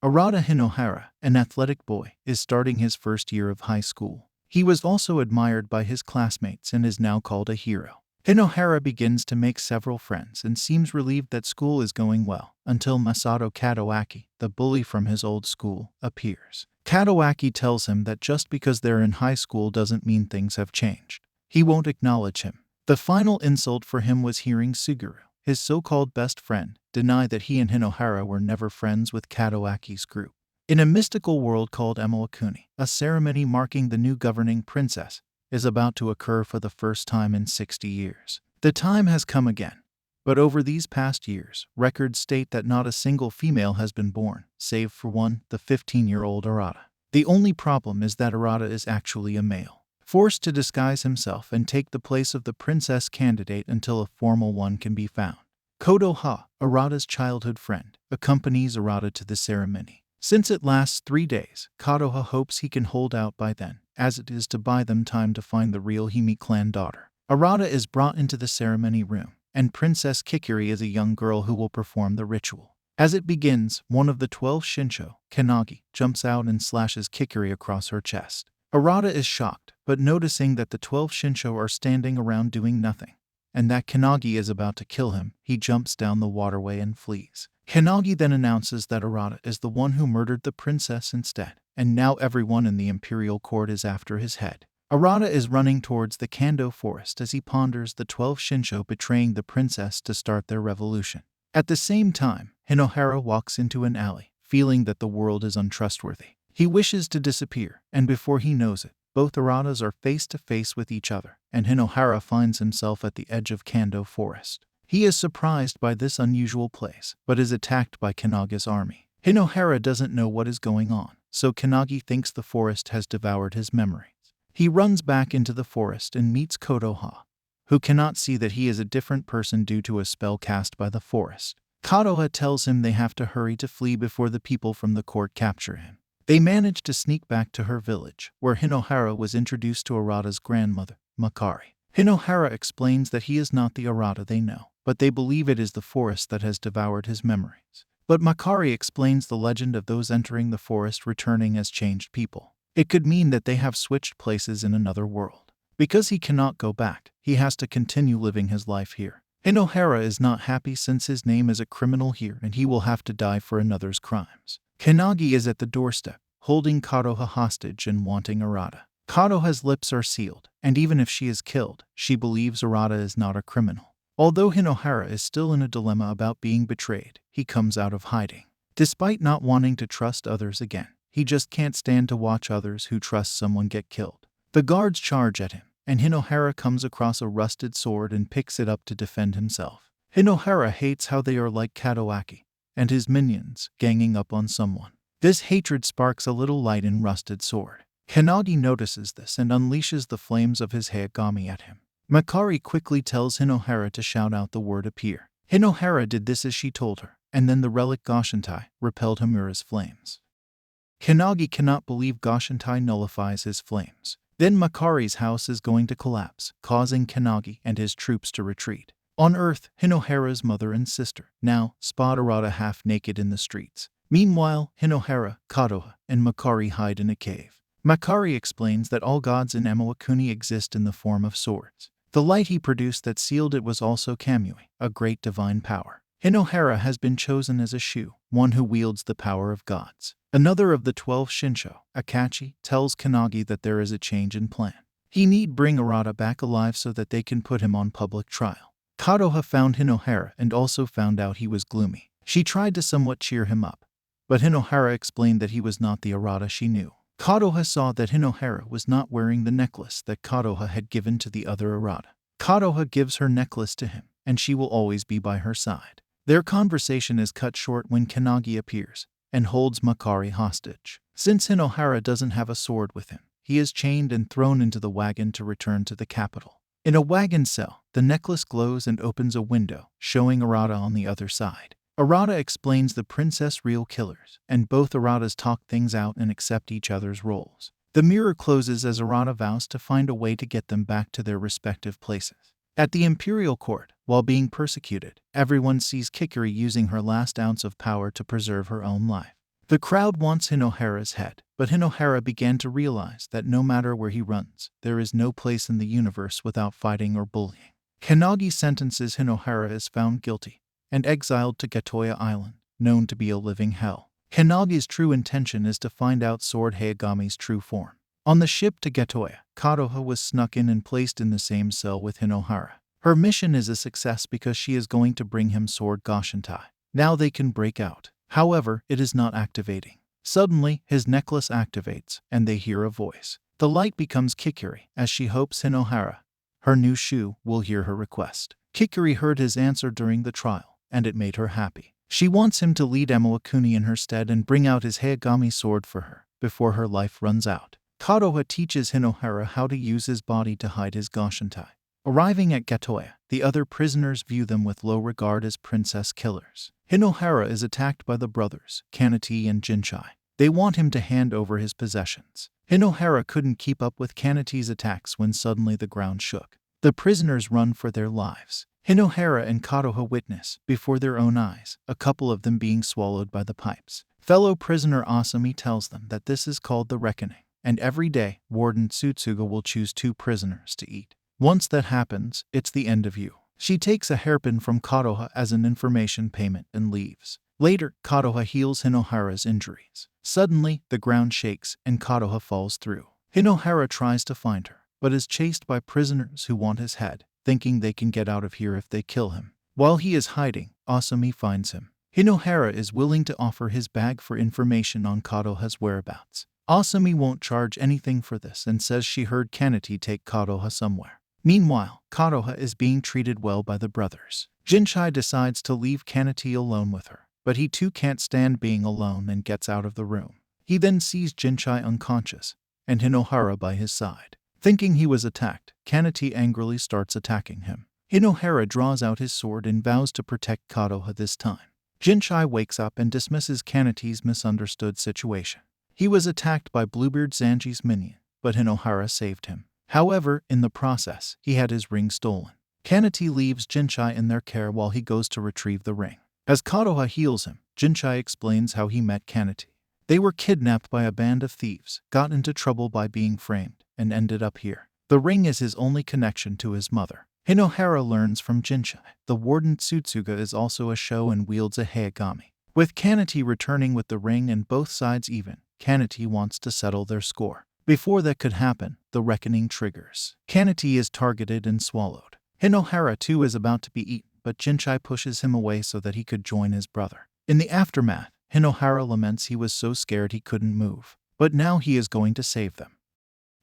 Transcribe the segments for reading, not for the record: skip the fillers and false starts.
Arata Hinohara, an athletic boy, is starting his first year of high school. He was also admired by his classmates and is now called a hero. Hinohara begins to make several friends and seems relieved that school is going well, until Masato Kadowaki, the bully from his old school, appears. Kadowaki tells him that just because they're in high school doesn't mean things have changed. He won't acknowledge him. The final insult for him was hearing Suguru, his so-called best friend, deny that he and Hinohara were never friends with Kadowaki's group. In a mystical world called Emawakuni, a ceremony marking the new governing princess is about to occur for the first time in 60 years. The time has come again. But over these past years, records state that not a single female has been born, save for one, the 15-year-old Arata. The only problem is that Arata is actually a male, forced to disguise himself and take the place of the princess candidate until a formal one can be found. Kodoha, Arata's childhood friend, accompanies Arata to the ceremony. Since it lasts 3 days, Kodoha hopes he can hold out by then, as it is to buy them time to find the real Hime clan daughter. Arata is brought into the ceremony room, and Princess Kikiri is a young girl who will perform the ritual. As it begins, one of the 12 Shinsho, Kanagi, jumps out and slashes Kikiri across her chest. Arata is shocked, but noticing that the 12 Shinsho are standing around doing nothing, and that Kanagi is about to kill him, he jumps down the waterway and flees. Kanagi then announces that Arata is the one who murdered the princess instead, and now everyone in the imperial court is after his head. Arata is running towards the Kando forest as he ponders the 12 Shinsho betraying the princess to start their revolution. At the same time, Hinohara walks into an alley, feeling that the world is untrustworthy. He wishes to disappear, and before he knows it, both Aratas are face to face with each other, and Hinohara finds himself at the edge of Kando forest. He is surprised by this unusual place, but is attacked by Kanaga's army. Hinohara doesn't know what is going on, so Kanagi thinks the forest has devoured his memories. He runs back into the forest and meets Kodoha, who cannot see that he is a different person due to a spell cast by the forest. Kodoha tells him they have to hurry to flee before the people from the court capture him. They manage to sneak back to her village, where Hinohara was introduced to Arata's grandmother, Makari. Hinohara explains that he is not the Arata they know, but they believe it is the forest that has devoured his memories. But Makari explains the legend of those entering the forest returning as changed people. It could mean that they have switched places in another world. Because he cannot go back, he has to continue living his life here. Hinohara is not happy since his name is a criminal here and he will have to die for another's crimes. Kanagi is at the doorstep, holding Kodoha hostage and wanting Arata. Kodoha's lips are sealed, and even if she is killed, she believes Arata is not a criminal. Although Hinohara is still in a dilemma about being betrayed, he comes out of hiding. Despite not wanting to trust others again, he just can't stand to watch others who trust someone get killed. The guards charge at him, and Hinohara comes across a rusted sword and picks it up to defend himself. Hinohara hates how they are like Kadowaki and his minions, ganging up on someone. This hatred sparks a little light in rusted sword. Kanagi notices this and unleashes the flames of his Hayagami at him. Makari quickly tells Hinohara to shout out the word appear. Hinohara did this as she told her, and then the relic Goshintai repelled Hamura's flames. Kanagi cannot believe Goshintai nullifies his flames. Then Makari's house is going to collapse, causing Kanagi and his troops to retreat. On Earth, Hinohara's mother and sister now spot Arata half-naked in the streets. Meanwhile, Hinohara, Kodoha, and Makari hide in a cave. Makari explains that all gods in Emawakuni exist in the form of swords. The light he produced that sealed it was also Kamui, a great divine power. Hinohara has been chosen as a Shu, one who wields the power of gods. Another of the 12 Shinsho, Akachi, tells Kanagi that there is a change in plan. He need bring Arata back alive so that they can put him on public trial. Kodoha found Hinohara and also found out he was gloomy. She tried to somewhat cheer him up, but Hinohara explained that he was not the Arata she knew. Kodoha saw that Hinohara was not wearing the necklace that Kodoha had given to the other Arata. Kodoha gives her necklace to him, and she will always be by her side. Their conversation is cut short when Kanagi appears and holds Makari hostage. Since Hinohara doesn't have a sword with him, he is chained and thrown into the wagon to return to the capital. In a wagon cell, the necklace glows and opens a window, showing Arata on the other side. Arata explains the princess real killers, and both Aratas talk things out and accept each other's roles. The mirror closes as Arata vows to find a way to get them back to their respective places. At the imperial court, while being persecuted, everyone sees Kikiri using her last ounce of power to preserve her own life. The crowd wants Hinohara's head, but Hinohara began to realize that no matter where he runs, there is no place in the universe without fighting or bullying. Kanagi sentences Hinohara is found guilty and exiled to Getoya Island, known to be a living hell. Kanagi's true intention is to find out Sword Hayagami's true form. On the ship to Getoya, Kadoha was snuck in and placed in the same cell with Hinohara. Her mission is a success because she is going to bring him Sword Goshintai. Now they can break out. However, it is not activating. Suddenly, his necklace activates, and they hear a voice. The light becomes Kikuri, as she hopes Hinohara, her new shoe, will hear her request. Kikuri heard his answer during the trial, and it made her happy. She wants him to lead Emuakuni in her stead and bring out his Hayagami sword for her, before her life runs out. Kadoha teaches Hinohara how to use his body to hide his Goshintai. Arriving at Getoya, the other prisoners view them with low regard as princess killers. Hinohara is attacked by the brothers, Kanati and Jinchai. They want him to hand over his possessions. Hinohara couldn't keep up with Kanati's attacks when suddenly the ground shook. The prisoners run for their lives. Hinohara and Kadoha witness, before their own eyes, a couple of them being swallowed by the pipes. Fellow prisoner Asami tells them that this is called the reckoning, and every day, Warden Tsutsuga will choose 2 prisoners to eat. Once that happens, it's the end of you. She takes a hairpin from Kadoha as an information payment and leaves. Later, Kadoha heals Hinohara's injuries. Suddenly, the ground shakes and Kadoha falls through. Hinohara tries to find her, but is chased by prisoners who want his head, thinking they can get out of here if they kill him. While he is hiding, Asami finds him. Hinohara is willing to offer his bag for information on Kadoha's whereabouts. Asami won't charge anything for this and says she heard Kanati take Kadoha somewhere. Meanwhile, Kadoha is being treated well by the brothers. Jinchai decides to leave Kanati alone with her, but he too can't stand being alone and gets out of the room. He then sees Jinchai unconscious, and Hinohara by his side. Thinking he was attacked, Kanati angrily starts attacking him. Hinohara draws out his sword and vows to protect Kadoha this time. Jinchai wakes up and dismisses Kanati's misunderstood situation. He was attacked by Bluebeard Zanji's minion, but Hinohara saved him. However, in the process, he had his ring stolen. Kanati leaves Jinchai in their care while he goes to retrieve the ring. As Kadoha heals him, Jinchai explains how he met Kanati. They were kidnapped by a band of thieves, got into trouble by being framed, and ended up here. The ring is his only connection to his mother. Hinohara learns from Jinchai. The warden Tsutsuga is also a show and wields a Hayagami. With Kanati returning with the ring and both sides even, Kanati wants to settle their score. Before that could happen, the reckoning triggers. Kanati is targeted and swallowed. Hinohara too is about to be eaten, but Jinchai pushes him away so that he could join his brother. In the aftermath, Hinohara laments he was so scared he couldn't move. But now he is going to save them.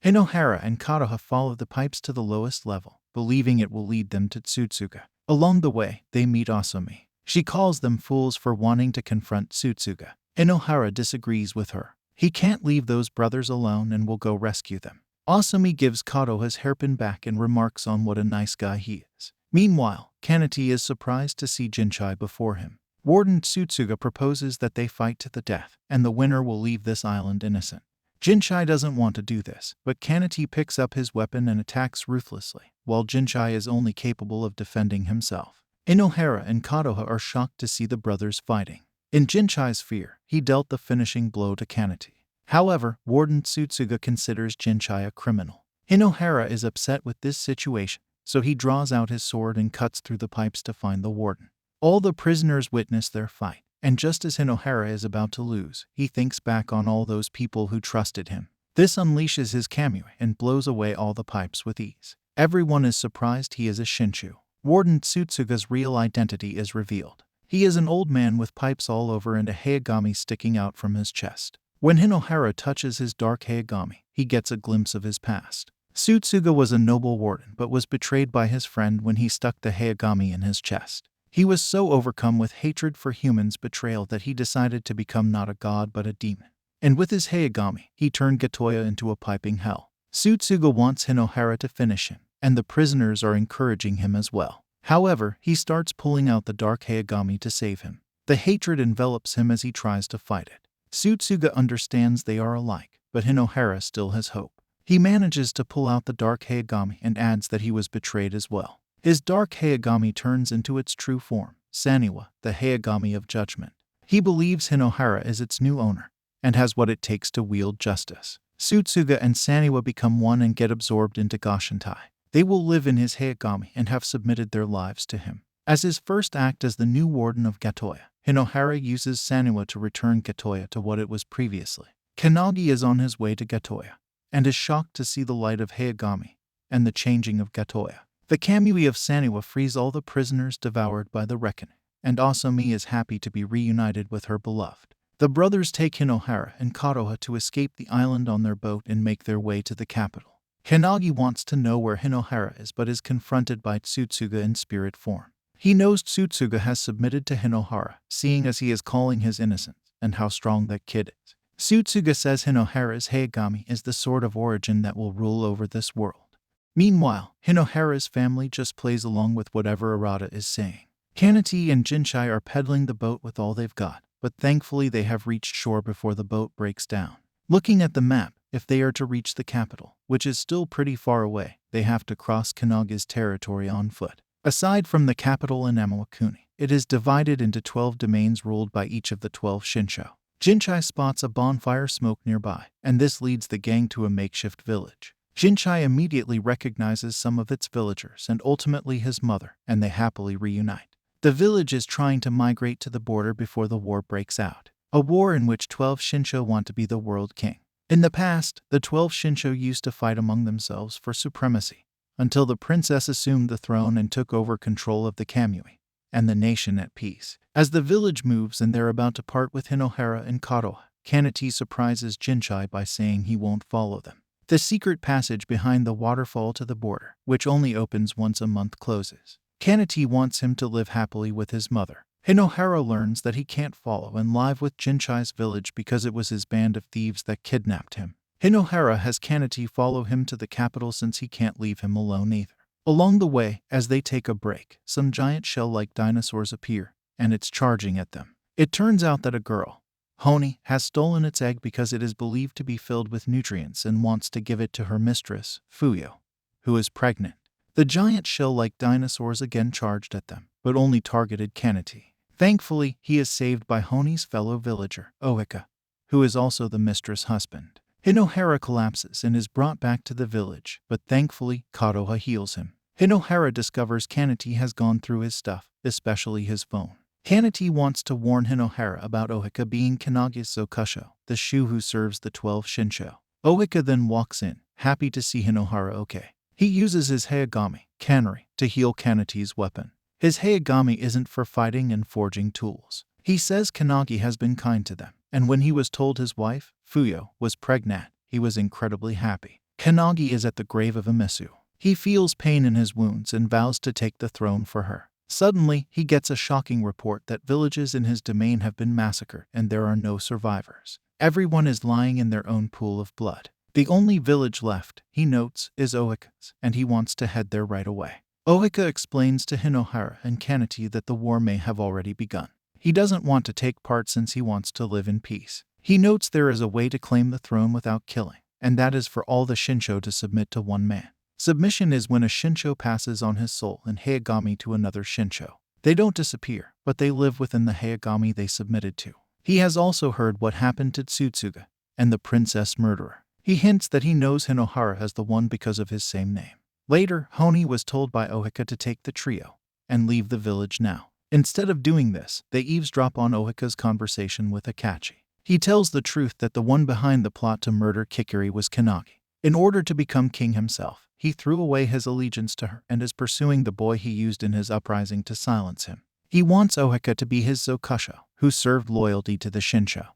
Hinohara and Kadoha follow the pipes to the lowest level, believing it will lead them to Tsutsuga. Along the way, they meet Asami. She calls them fools for wanting to confront Tsutsuga. Hinohara disagrees with her. He can't leave those brothers alone and will go rescue them. Asami gives Kadoha's hairpin back and remarks on what a nice guy he is. Meanwhile, Kanati is surprised to see Jinchai before him. Warden Tsutsuga proposes that they fight to the death, and the winner will leave this island innocent. Jinchai doesn't want to do this, but Kanati picks up his weapon and attacks ruthlessly, while Jinchai is only capable of defending himself. Hinohara and Kadoha are shocked to see the brothers fighting. In Jinchai's fear, he dealt the finishing blow to Kanati. However, Warden Tsutsuga considers Jinchai a criminal. Hinohara is upset with this situation, so he draws out his sword and cuts through the pipes to find the warden. All the prisoners witness their fight, and just as Hinohara is about to lose, he thinks back on all those people who trusted him. This unleashes his kamui and blows away all the pipes with ease. Everyone is surprised he is a Shinsho. Warden Tsutsuga's real identity is revealed. He is an old man with pipes all over and a Hayagami sticking out from his chest. When Hinohara touches his dark Hayagami, he gets a glimpse of his past. Tsutsuga was a noble warden but was betrayed by his friend when he stuck the Hayagami in his chest. He was so overcome with hatred for humans' betrayal that he decided to become not a god but a demon. And with his Hayagami, he turned Getoya into a piping hell. Tsutsuga wants Hinohara to finish him, and the prisoners are encouraging him as well. However, he starts pulling out the dark Hayagami to save him. The hatred envelops him as he tries to fight it. Tsutsuga understands they are alike, but Hinohara still has hope. He manages to pull out the dark Hayagami and adds that he was betrayed as well. His dark Hayagami turns into its true form, Saniwa, the Hayagami of judgment. He believes Hinohara is its new owner and has what it takes to wield justice. Suzukura and Saniwa become one and get absorbed into Goshintai. They will live in his Heigami and have submitted their lives to him. As his first act as the new warden of Gatoya, Hinohara uses Saniwa to return Gatoya to what it was previously. Kanagi is on his way to Gatoya and is shocked to see the light of Heigami and the changing of Gatoya. The Kamui of Saniwa frees all the prisoners devoured by the reckoning, and Asami is happy to be reunited with her beloved. The brothers take Hinohara and Kadoha to escape the island on their boat and make their way to the capital. Kanagi wants to know where Hinohara is but is confronted by Tsutsuga in spirit form. He knows Tsutsuga has submitted to Hinohara, seeing as he is calling his innocence and how strong that kid is. Tsutsuga says Hinohara's Heigami is the sword of origin that will rule over this world. Meanwhile, Hinohara's family just plays along with whatever Arata is saying. Kanati and Jinchai are pedaling the boat with all they've got, but thankfully they have reached shore before the boat breaks down. Looking at the map, if they are to reach the capital, which is still pretty far away, they have to cross Kanagi's territory on foot. Aside from the capital in Amawakuni, it is divided into 12 domains ruled by each of the 12 Shinsho. Jinchai spots a bonfire smoke nearby, and this leads the gang to a makeshift village. Jinchai immediately recognizes some of its villagers and ultimately his mother, and they happily reunite. The village is trying to migrate to the border before the war breaks out, a war in which 12 Shinsho want to be the world king. In the past, the 12 Shinsho used to fight among themselves for supremacy, until the princess assumed the throne and took over control of the Kamui, and the nation at peace. As the village moves and they're about to part with Hinohara and Kadoha, Kanati surprises Jinchai by saying he won't follow them. The secret passage behind the waterfall to the border, which only opens once a month, closes. Kanati wants him to live happily with his mother. Hinohara learns that he can't follow and live with Jinchai's village because it was his band of thieves that kidnapped him. Hinohara has Kanati follow him to the capital since he can't leave him alone either. Along the way, as they take a break, some giant shell-like dinosaurs appear, and it's charging at them. It turns out that a girl, Honi, has stolen its egg because it is believed to be filled with nutrients and wants to give it to her mistress, Fuyo, who is pregnant. The giant shell-like dinosaurs again charged at them, but only targeted Kanati. Thankfully, he is saved by Honi's fellow villager, Ohika, who is also the mistress' husband. Hinohara collapses and is brought back to the village, but thankfully, Kadoha heals him. Hinohara discovers Kanati has gone through his stuff, especially his phone. Kanati wants to warn Hinohara about Ohika being Kanagi's Zokusho, the shu who serves the 12 Shinsho. Ohika then walks in, happy to see Hinohara okay. He uses his Heigami, Kanri, to heal Kanati's weapon. His Heigami isn't for fighting and forging tools. He says Kanagi has been kind to them, and when he was told his wife, Fuyo, was pregnant, he was incredibly happy. Kanagi is at the grave of Amisu. He feels pain in his wounds and vows to take the throne for her. Suddenly, he gets a shocking report that villages in his domain have been massacred and there are no survivors. Everyone is lying in their own pool of blood. The only village left, he notes, is Ohika's, and he wants to head there right away. Ohika explains to Hinohara and Kanati that the war may have already begun. He doesn't want to take part since he wants to live in peace. He notes there is a way to claim the throne without killing, and that is for all the Shinsho to submit to one man. Submission is when a Shinsho passes on his soul and Heigami to another Shinsho. They don't disappear, but they live within the Heigami they submitted to. He has also heard what happened to Tsutsuga and the princess murderer. He hints that he knows Hinohara as the one because of his same name. Later, Honi was told by Ohika to take the trio and leave the village now. Instead of doing this, they eavesdrop on Ohika's conversation with Akachi. He tells the truth that the one behind the plot to murder Kikiri was Kanagi. In order to become king himself, he threw away his allegiance to her and is pursuing the boy he used in his uprising to silence him. He wants Ohika to be his Zokusho, who served loyalty to the Shinsho.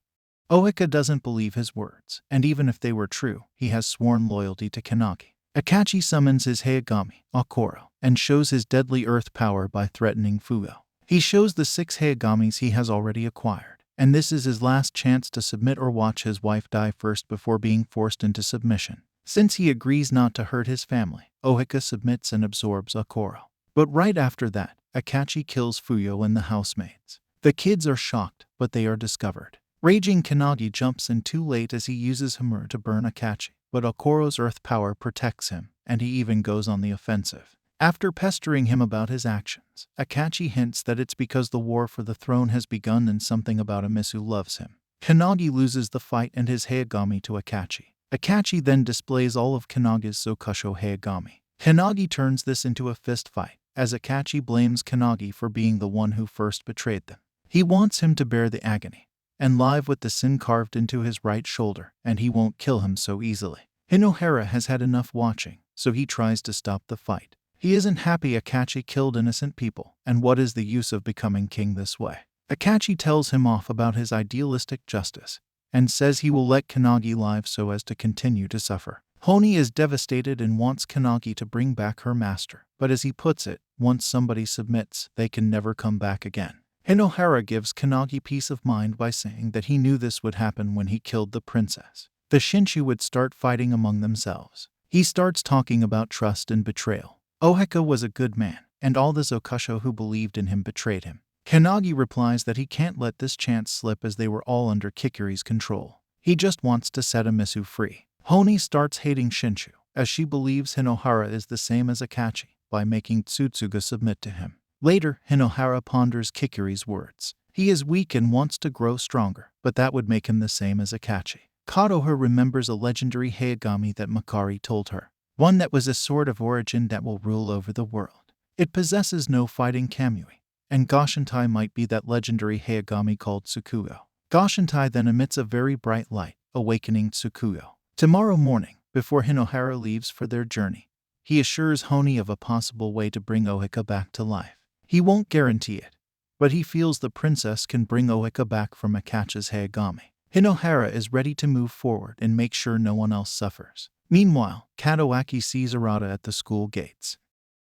Ohika doesn't believe his words, and even if they were true, he has sworn loyalty to Kanagi. Akachi summons his Heigami, Akoro, and shows his deadly earth power by threatening Fuyo. He shows the 6 Heigamis he has already acquired, and this is his last chance to submit or watch his wife die first before being forced into submission. Since he agrees not to hurt his family, Ohika submits and absorbs Akoro. But right after that, Akachi kills Fuyo and the housemaids. The kids are shocked, but they are discovered. Raging Kanagi jumps in too late as he uses Hamur to burn Akachi, but Okoro's earth power protects him, and he even goes on the offensive. After pestering him about his actions, Akachi hints that it's because the war for the throne has begun and something about Amisu loves him. Kannagi loses the fight and his Hayagami to Akachi. Akachi then displays all of Kannagi's Sokusho Hayagami. Kannagi turns this into a fist fight, as Akachi blames Kannagi for being the one who first betrayed them. He wants him to bear the agony and live with the sin carved into his right shoulder, and he won't kill him so easily. Hinohara has had enough watching, so he tries to stop the fight. He isn't happy Akachi killed innocent people, and what is the use of becoming king this way? Akachi tells him off about his idealistic justice, and says he will let Kannagi live so as to continue to suffer. Honi is devastated and wants Kannagi to bring back her master, but as he puts it, once somebody submits, they can never come back again. Hinohara gives Kannagi peace of mind by saying that he knew this would happen when he killed the princess. The Shinsho would start fighting among themselves. He starts talking about trust and betrayal. Oheka was a good man, and all the Zokusho who believed in him betrayed him. Kannagi replies that he can't let this chance slip as they were all under Kikuri's control. He just wants to set Amisu free. Honi starts hating Shinsho, as she believes Hinohara is the same as Akachi, by making Tsutsuga submit to him. Later, Hinohara ponders Kikuri's words. He is weak and wants to grow stronger, but that would make him the same as Akachi. Kadoha remembers a legendary Hayagami that Makari told her. One that was a sword of origin that will rule over the world. It possesses no fighting kamui, and Goshintai might be that legendary Hayagami called Tsukuyo. Goshintai then emits a very bright light, awakening Tsukuyo. Tomorrow morning, before Hinohara leaves for their journey, he assures Honi of a possible way to bring Oheka back to life. He won't guarantee it, but he feels the princess can bring Oheka back from Akachi's Hayagami. Hinohara is ready to move forward and make sure no one else suffers. Meanwhile, Kadowaki sees Arata at the school gates.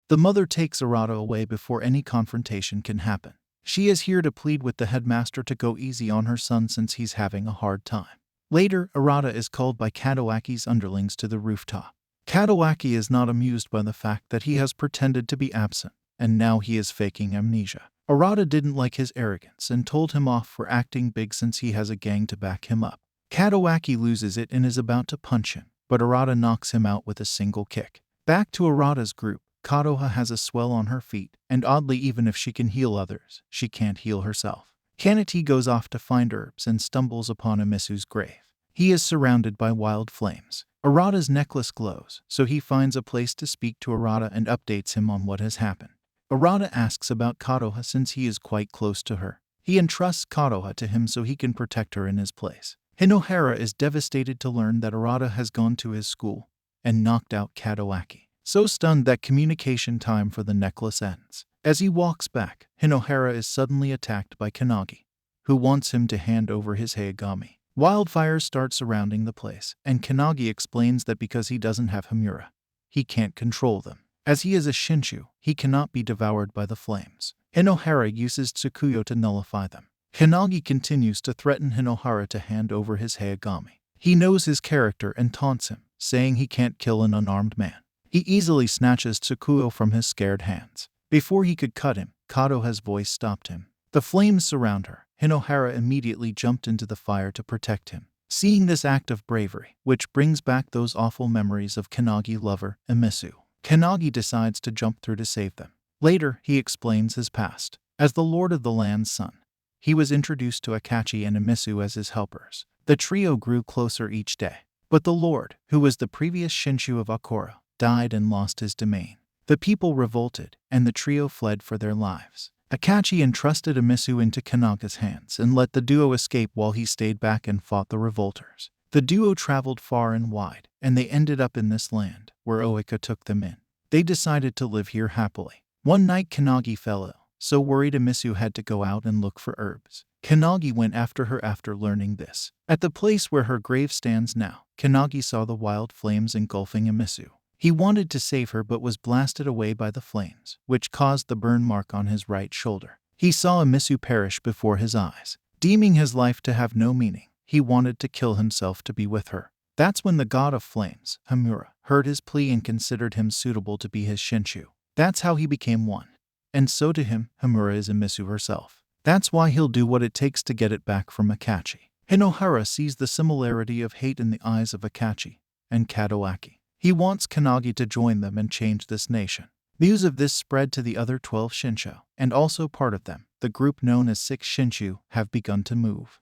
The mother takes Arata away before any confrontation can happen. She is here to plead with the headmaster to go easy on her son since he's having a hard time. Later, Arata is called by Kadowaki's underlings to the rooftop. Kadowaki is not amused by the fact that he has pretended to be absent, and now he is faking amnesia. Arata didn't like his arrogance and told him off for acting big since he has a gang to back him up. Kadowaki loses it and is about to punch him, but Arata knocks him out with a single kick. Back to Arata's group, Kadoha has a swell on her feet, and oddly even if she can heal others, she can't heal herself. Kaneti goes off to find herbs and stumbles upon Amisu's grave. He is surrounded by wild flames. Arata's necklace glows, so he finds a place to speak to Arata and updates him on what has happened. Arata asks about Kadoha since he is quite close to her. He entrusts Kadoha to him so he can protect her in his place. Hinohara is devastated to learn that Arata has gone to his school and knocked out Kadowaki, so stunned that communication time for the necklace ends. As he walks back, Hinohara is suddenly attacked by Kannagi, who wants him to hand over his Hayagami. Wildfires start surrounding the place, and Kannagi explains that because he doesn't have Hamura, he can't control them. As he is a Shinsho, he cannot be devoured by the flames. Hinohara uses Tsukuyo to nullify them. Kannagi continues to threaten Hinohara to hand over his Hayagami. He knows his character and taunts him, saying he can't kill an unarmed man. He easily snatches Tsukuyo from his scared hands. Before he could cut him, Kadoha's voice stopped him. The flames surround her. Hinohara immediately jumped into the fire to protect him. Seeing this act of bravery, which brings back those awful memories of Kannagi lover, Amisu, Kannagi decides to jump through to save them. Later, he explains his past. As the Lord of the Land's son, he was introduced to Akachi and Amisu as his helpers. The trio grew closer each day. But the Lord, who was the previous Shinsho of Akora, died and lost his domain. The people revolted, and the trio fled for their lives. Akachi entrusted Amisu into Kannaga's hands and let the duo escape while he stayed back and fought the revolters. The duo traveled far and wide, and they ended up in this land, where Oheka took them in. They decided to live here happily. One night Kannagi fell ill, so worried Amisu had to go out and look for herbs. Kannagi went after her after learning this. At the place where her grave stands now, Kannagi saw the wild flames engulfing Amisu. He wanted to save her but was blasted away by the flames, which caused the burn mark on his right shoulder. He saw Amisu perish before his eyes. Deeming his life to have no meaning, he wanted to kill himself to be with her. That's when the god of flames, Hamura, heard his plea and considered him suitable to be his Shinsho. That's how he became one. And so to him, Hamura is Amisu herself. That's why he'll do what it takes to get it back from Akachi. Hinohara sees the similarity of hate in the eyes of Akachi and Kadowaki. He wants Kannagi to join them and change this nation. News of this spread to the other 12 Shinsho, and also part of them, the group known as 6 Shinshu, have begun to move.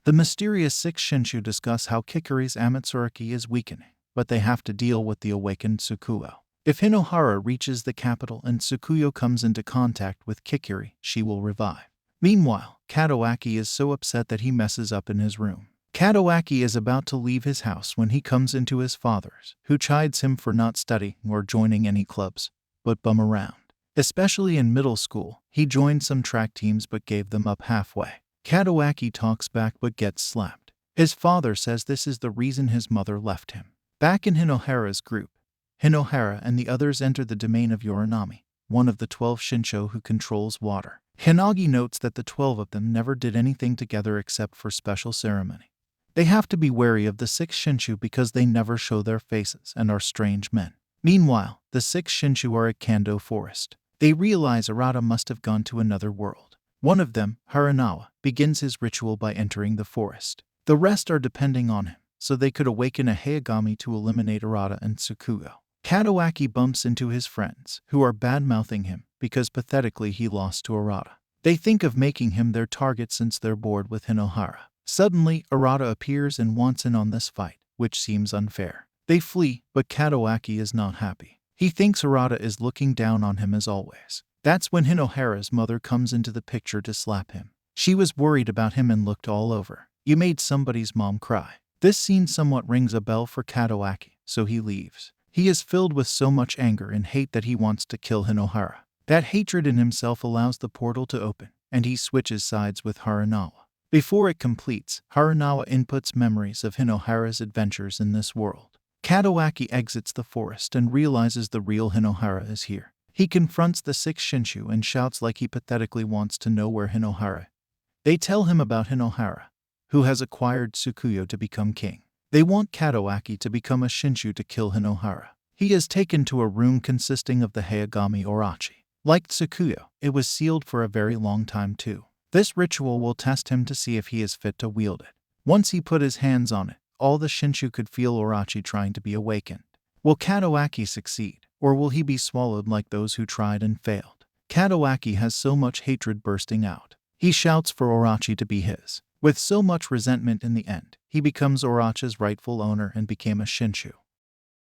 The mysterious 6 Shinshu discuss how Kikuri's Amatsuraki is weakening, but they have to deal with the awakened Tsukuyo. If Hinohara reaches the capital and Tsukuyo comes into contact with Kikuri, she will revive. Meanwhile, Kadowaki is so upset that he messes up in his room. Kadowaki is about to leave his house when he comes into his father's, who chides him for not studying or joining any clubs, but bum around. Especially in middle school, he joined some track teams but gave them up halfway. Kadowaki talks back but gets slapped. His father says this is the reason his mother left him. Back in Hinohara's group, Hinohara and the others enter the domain of Yorinami, one of the 12 Shinsho who controls water. Hinagi notes that the 12 of them never did anything together except for special ceremony. They have to be wary of the 6 Shinshu because they never show their faces and are strange men. Meanwhile, the 6 Shinshu are at Kando Forest. They realize Arata must have gone to another world. One of them, Haranawa, begins his ritual by entering the forest. The rest are depending on him, so they could awaken a Hayagami to eliminate Arata and Tsukuyo. Kadowaki bumps into his friends, who are bad-mouthing him because pathetically he lost to Arata. They think of making him their target since they're bored with Hinohara. Suddenly, Arata appears and wants in on this fight, which seems unfair. They flee, but Kadowaki is not happy. He thinks Arata is looking down on him as always. That's when Hinohara's mother comes into the picture to slap him. She was worried about him and looked all over. You made somebody's mom cry. This scene somewhat rings a bell for Kadowaki, so he leaves. He is filled with so much anger and hate that he wants to kill Hinohara. That hatred in himself allows the portal to open, and he switches sides with Haranawa. Before it completes, Haranawa inputs memories of Hinohara's adventures in this world. Kadowaki exits the forest and realizes the real Hinohara is here. He confronts the 6 Shinshu and shouts like he pathetically wants to know where Hinohara is. They tell him about Hinohara, who has acquired Tsukuyo to become king. They want Kadowaki to become a Shinshu to kill Hinohara. He is taken to a room consisting of the Hayagami Orochi. Like Tsukuyo, it was sealed for a very long time too. This ritual will test him to see if he is fit to wield it. Once he put his hands on it, all the Shinshu could feel Orochi trying to be awakened. Will Kadowaki succeed, or will he be swallowed like those who tried and failed? Kadowaki has so much hatred bursting out. He shouts for Orochi to be his. With so much resentment in the end, he becomes Orochi's rightful owner and became a Shinshu.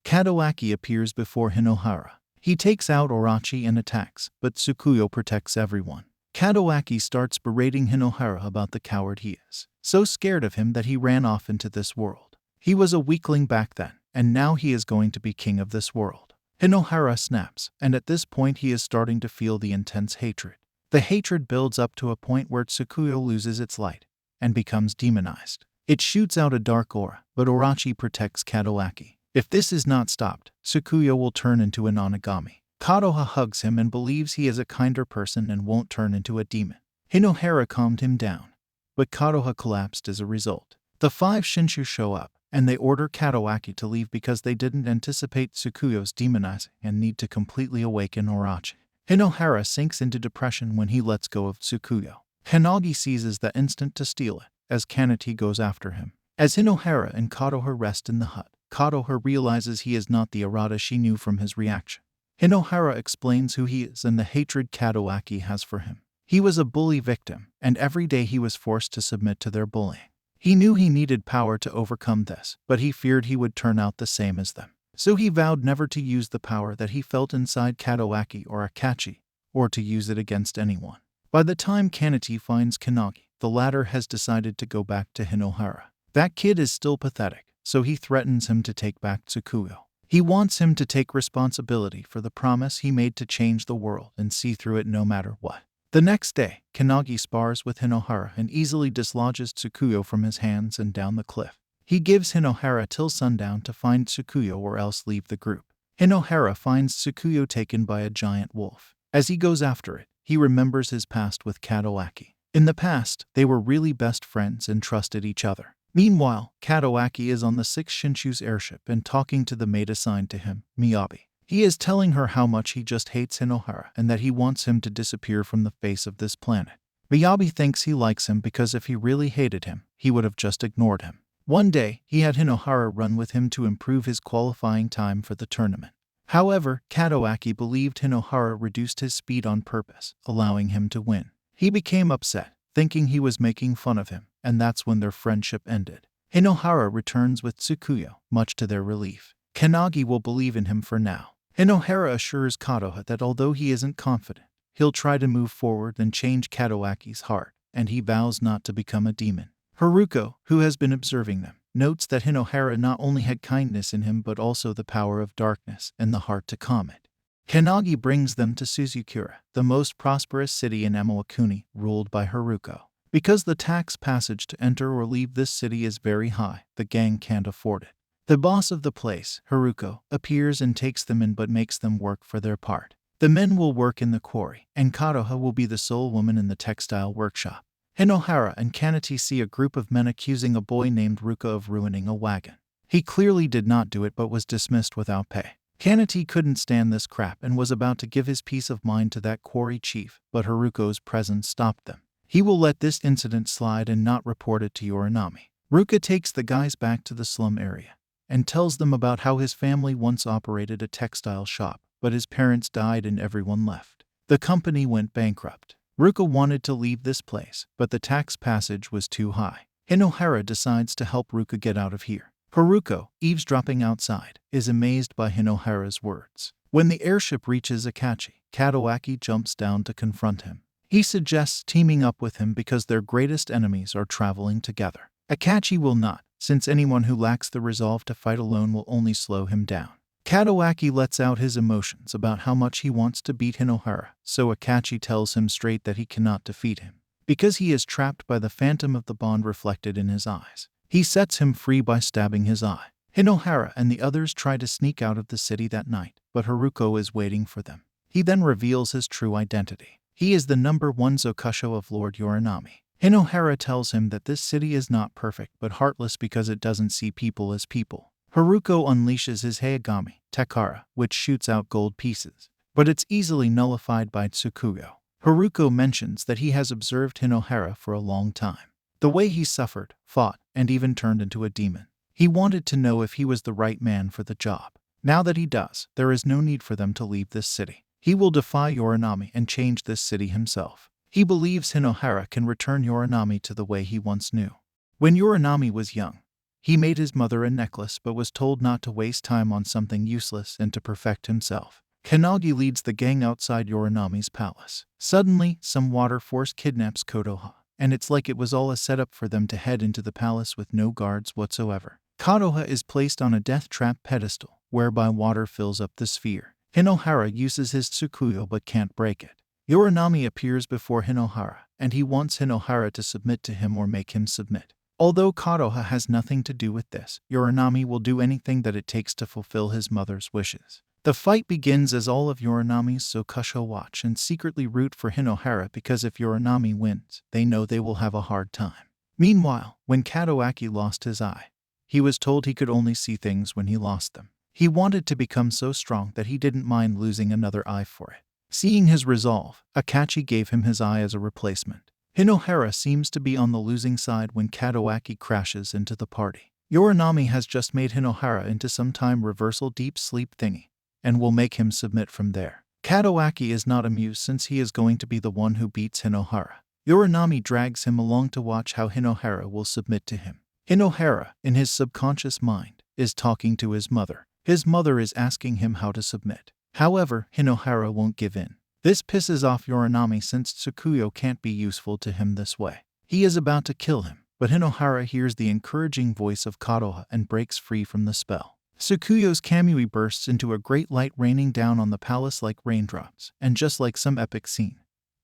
Kadowaki appears before Hinohara. He takes out Orochi and attacks, but Tsukuyo protects everyone. Kadowaki starts berating Hinohara about the coward he is. So scared of him that he ran off into this world. He was a weakling back then, and now he is going to be king of this world. Hinohara snaps, and at this point he is starting to feel the intense hatred. The hatred builds up to a point where Tsukuyo loses its light and becomes demonized. It shoots out a dark aura, but Orochi protects Kadowaki. If this is not stopped, Tsukuyo will turn into an Onigami. Kadoha hugs him and believes he is a kinder person and won't turn into a demon. Hinohara calmed him down, but Kadoha collapsed as a result. The 5 Shinshu show up, and they order Kadowaki to leave because they didn't anticipate Tsukuyo's demonizing and need to completely awaken Orochi. Hinohara sinks into depression when he lets go of Tsukuyo. Hinagi seizes the instant to steal it, as Kaneti goes after him. As Hinohara and Kadoha rest in the hut, Kadoha realizes he is not the Arata she knew from his reaction. Hinohara explains who he is and the hatred Kadowaki has for him. He was a bully victim, and every day he was forced to submit to their bullying. He knew he needed power to overcome this, but he feared he would turn out the same as them. So he vowed never to use the power that he felt inside Kadowaki or Akachi, or to use it against anyone. By the time Kaneti finds Kanagi, the latter has decided to go back to Hinohara. That kid is still pathetic, so he threatens him to take back Tsukuyo. He wants him to take responsibility for the promise he made to change the world and see through it no matter what. The next day, Kanagi spars with Hinohara and easily dislodges Tsukuyo from his hands and down the cliff. He gives Hinohara till sundown to find Tsukuyo or else leave the group. Hinohara finds Tsukuyo taken by a giant wolf. As he goes after it, he remembers his past with Kadowaki. In the past, they were really best friends and trusted each other. Meanwhile, Kadowaki is on the 6 Shinshu's airship and talking to the maid assigned to him, Miyabi. He is telling her how much he just hates Hinohara and that he wants him to disappear from the face of this planet. Miyabi thinks he likes him because if he really hated him, he would have just ignored him. One day, he had Hinohara run with him to improve his qualifying time for the tournament. However, Kadowaki believed Hinohara reduced his speed on purpose, allowing him to win. He became upset, thinking he was making fun of him, and that's when their friendship ended. Hinohara returns with Tsukuyo, much to their relief. Kanagi will believe in him for now. Hinohara assures Kadoha that although he isn't confident, he'll try to move forward and change Kadowaki's heart, and he vows not to become a demon. Haruko, who has been observing them, notes that Hinohara not only had kindness in him but also the power of darkness and the heart to calm it. Kanagi brings them to Suzukura, the most prosperous city in Amawakuni, ruled by Haruko. Because the tax passage to enter or leave this city is very high, the gang can't afford it. The boss of the place, Haruko, appears and takes them in but makes them work for their part. The men will work in the quarry, and Kadoha will be the sole woman in the textile workshop. Hinohara and Kanati see a group of men accusing a boy named Ruka of ruining a wagon. He clearly did not do it but was dismissed without pay. Kanati couldn't stand this crap and was about to give his peace of mind to that quarry chief, but Haruko's presence stopped them. He will let this incident slide and not report it to Yorinami. Ruka takes the guys back to the slum area and tells them about how his family once operated a textile shop, but his parents died and everyone left. The company went bankrupt. Ruka wanted to leave this place, but the tax passage was too high. Hinohara decides to help Ruka get out of here. Haruko, eavesdropping outside, is amazed by Hinohara's words. When the airship reaches Akachi, Kadowaki jumps down to confront him. He suggests teaming up with him because their greatest enemies are traveling together. Akachi will not, since anyone who lacks the resolve to fight alone will only slow him down. Kadowaki lets out his emotions about how much he wants to beat Hinohara, so Akachi tells him straight that he cannot defeat him, because he is trapped by the phantom of the bond reflected in his eyes. He sets him free by stabbing his eye. Hinohara and the others try to sneak out of the city that night, but Haruko is waiting for them. He then reveals his true identity. He is the #1 Zokusho of Lord Yorinami. Hinohara tells him that this city is not perfect but heartless because it doesn't see people as people. Haruko unleashes his Hayagami, Tekara, which shoots out gold pieces, but it's easily nullified by Tsukuyo. Haruko mentions that he has observed Hinohara for a long time. The way he suffered, fought, and even turned into a demon. He wanted to know if he was the right man for the job. Now that he does, there is no need for them to leave this city. He will defy Yorinami and change this city himself. He believes Hinohara can return Yorinami to the way he once knew. When Yorinami was young, he made his mother a necklace but was told not to waste time on something useless and to perfect himself. Kanagi leads the gang outside Yorinami's palace. Suddenly, some water force kidnaps Kadoha, and it's like it was all a setup for them to head into the palace with no guards whatsoever. Kadoha is placed on a death trap pedestal, whereby water fills up the sphere. Hinohara uses his Tsukuyo but can't break it. Yorinami appears before Hinohara, and he wants Hinohara to submit to him or make him submit. Although Kadoha has nothing to do with this, Yorinami will do anything that it takes to fulfill his mother's wishes. The fight begins as all of Yorinami's Zokusho watch and secretly root for Hinohara because if Yorinami wins, they know they will have a hard time. Meanwhile, when Kadowaki lost his eye, he was told he could only see things when he lost them. He wanted to become so strong that he didn't mind losing another eye for it. Seeing his resolve, Akachi gave him his eye as a replacement. Hinohara seems to be on the losing side when Kadowaki crashes into the party. Yorinami has just made Hinohara into some time reversal deep sleep thingy, and will make him submit from there. Kadowaki is not amused since he is going to be the one who beats Hinohara. Yorinami drags him along to watch how Hinohara will submit to him. Hinohara, in his subconscious mind, is talking to his mother. His mother is asking him how to submit. However, Hinohara won't give in. This pisses off Yorinami since Tsukuyo can't be useful to him this way. He is about to kill him, but Hinohara hears the encouraging voice of Kadoha and breaks free from the spell. Tsukuyo's Kamui bursts into a great light raining down on the palace like raindrops, and just like some epic scene,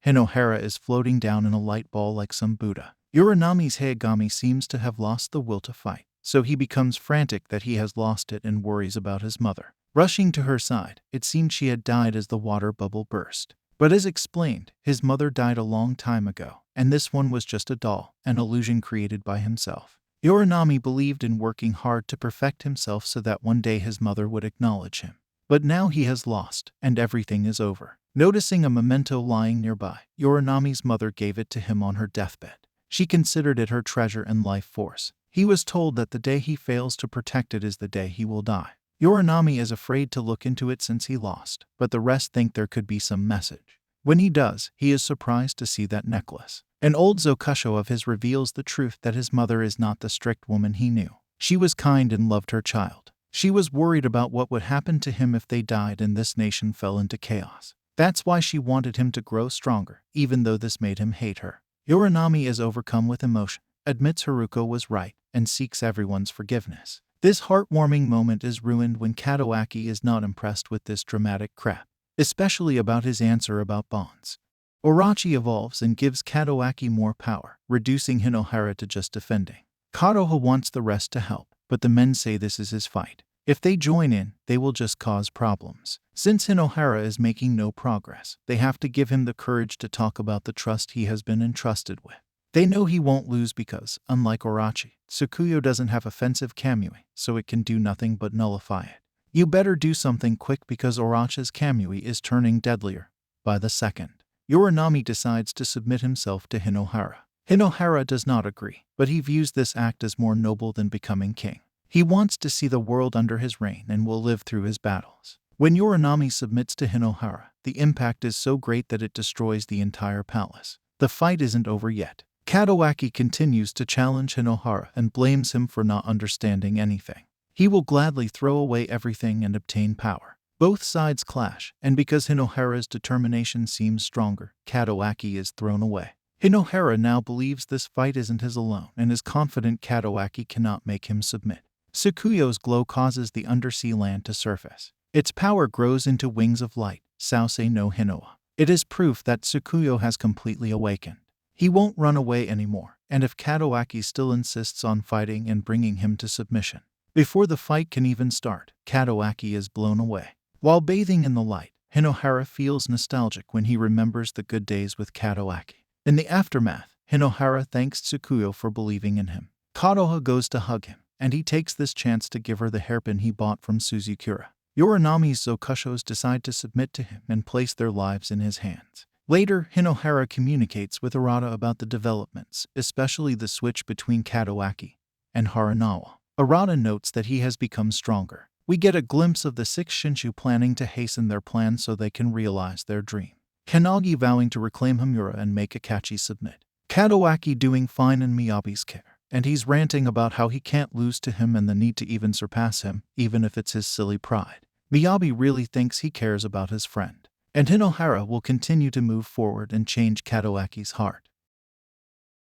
Hinohara is floating down in a light ball like some Buddha. Yorinami's Hayagami seems to have lost the will to fight, so he becomes frantic that he has lost it and worries about his mother. Rushing to her side, it seemed she had died as the water bubble burst. But as explained, his mother died a long time ago, and this one was just a doll, an illusion created by himself. Yorinami believed in working hard to perfect himself so that one day his mother would acknowledge him. But now he has lost, and everything is over. Noticing a memento lying nearby, Yorinami's mother gave it to him on her deathbed. She considered it her treasure and life force. He was told that the day he fails to protect it is the day he will die. Yorinami is afraid to look into it since he lost, but the rest think there could be some message. When he does, he is surprised to see that necklace. An old zokusho of his reveals the truth that his mother is not the strict woman he knew. She was kind and loved her child. She was worried about what would happen to him if they died and this nation fell into chaos. That's why she wanted him to grow stronger, even though this made him hate her. Yorinami is overcome with emotion, admits Haruko was right, and seeks everyone's forgiveness. This heartwarming moment is ruined when Kadowaki is not impressed with this dramatic crap, especially about his answer about bonds. Orochi evolves and gives Kadowaki more power, reducing Hinohara to just defending. Kadoha wants the rest to help, but the men say this is his fight. If they join in, they will just cause problems. Since Hinohara is making no progress, they have to give him the courage to talk about the trust he has been entrusted with. They know he won't lose because, unlike Orochi, Tsukuyo doesn't have offensive Kamui, so it can do nothing but nullify it. You better do something quick because Orochi's Kamui is turning deadlier by the second. Yorinami decides to submit himself to Hinohara. Hinohara does not agree, but he views this act as more noble than becoming king. He wants to see the world under his reign and will live through his battles. When Yorinami submits to Hinohara, the impact is so great that it destroys the entire palace. The fight isn't over yet. Kadowaki continues to challenge Hinohara and blames him for not understanding anything. He will gladly throw away everything and obtain power. Both sides clash, and because Hinohara's determination seems stronger, Kadowaki is thrown away. Hinohara now believes this fight isn't his alone and is confident Kadowaki cannot make him submit. Tsukuyo's glow causes the undersea land to surface. Its power grows into wings of light, Sausei no Hinoa. It is proof that Tsukuyo has completely awakened. He won't run away anymore, and if Kadowaki still insists on fighting and bringing him to submission. Before the fight can even start, Kadowaki is blown away. While bathing in the light, Hinohara feels nostalgic when he remembers the good days with Kadowaki. In the aftermath, Hinohara thanks Tsukuyo for believing in him. Kadoha goes to hug him, and he takes this chance to give her the hairpin he bought from Suzukura. Yorinami's zokushos decide to submit to him and place their lives in his hands. Later, Hinohara communicates with Arata about the developments, especially the switch between Kadowaki and Haranawa. Arata notes that he has become stronger. We get a glimpse of the 6 Shinsho planning to hasten their plan so they can realize their dream. Kanagi vowing to reclaim Hamura and make Akachi submit. Kadowaki doing fine in Miyabi's care, and he's ranting about how he can't lose to him and the need to even surpass him, even if it's his silly pride. Miyabi really thinks he cares about his friend. And Hinohara will continue to move forward and change Kadowaki's heart.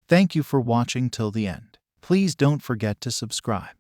Thank you for watching till the end. Please don't forget to subscribe.